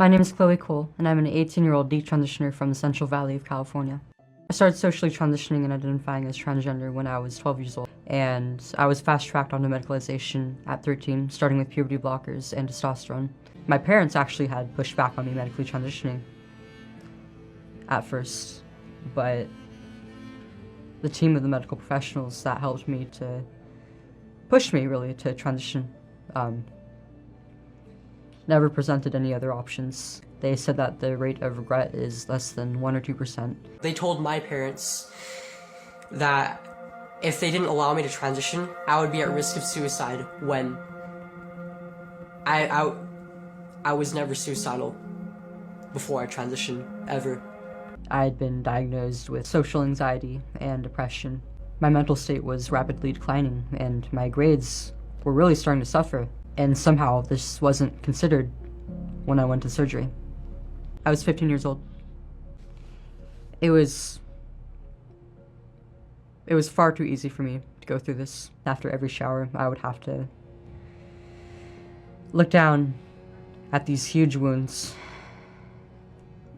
My name is Chloe Cole, and I'm an 18-year-old detransitioner from the Central Valley of California. I started socially transitioning and identifying as transgender when I was 12 years old, and I was fast-tracked onto medicalization at 13, starting with puberty blockers and testosterone. My parents actually had pushed back on me medically transitioning at first, but the team of the medical professionals that helped me to push me really to transition never presented any other options. They said that the rate of regret is less than 1 or 2%. They told my parents that if they didn't allow me to transition, I would be at risk of suicide when I was never suicidal before I transitioned, ever. I had been diagnosed with social anxiety and depression. My mental state was rapidly declining, and my grades were really starting to suffer. And somehow this wasn't considered when I went to surgery. I was 15 years old. It was far too easy for me to go through this. After every shower, I would have to look down at these huge wounds.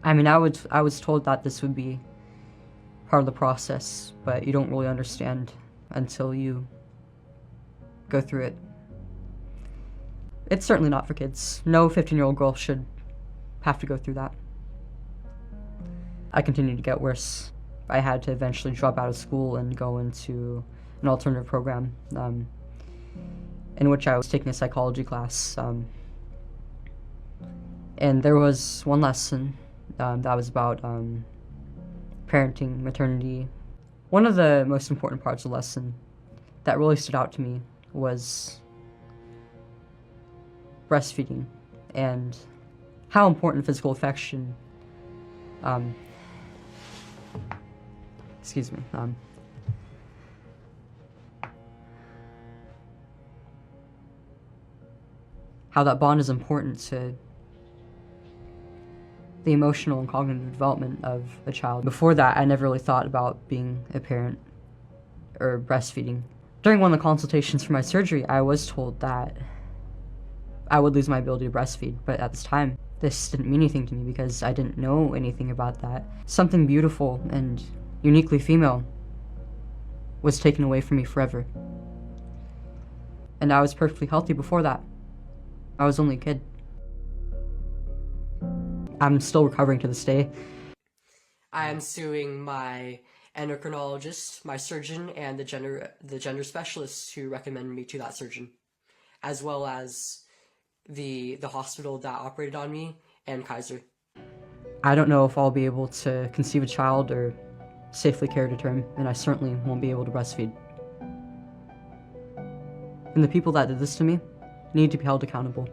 I mean, I was told that this would be part of the process, but you don't really understand until you go through it. It's certainly not for kids. No 15-year-old girl should have to go through that. I continued to get worse. I had to eventually drop out of school and go into an alternative program in which I was taking a psychology class. And there was one lesson that was about parenting, maternity. One of the most important parts of the lesson that really stood out to me was breastfeeding and how important physical affection how that bond is important to the emotional and cognitive development of a child. Before that, I never really thought about being a parent or breastfeeding. During one of the consultations for my surgery, I was told that I would lose my ability to breastfeed, but at this time, this didn't mean anything to me because I didn't know anything about that. Something beautiful and uniquely female was taken away from me forever. And I was perfectly healthy before that. I was only a kid. I'm still recovering to this day. I am suing my endocrinologist, my surgeon, and the gender specialist who recommended me to that surgeon, as well as the hospital that operated on me and Kaiser. I don't know if I'll be able to conceive a child or safely carry to term, and I certainly won't be able to breastfeed. And the people that did this to me need to be held accountable.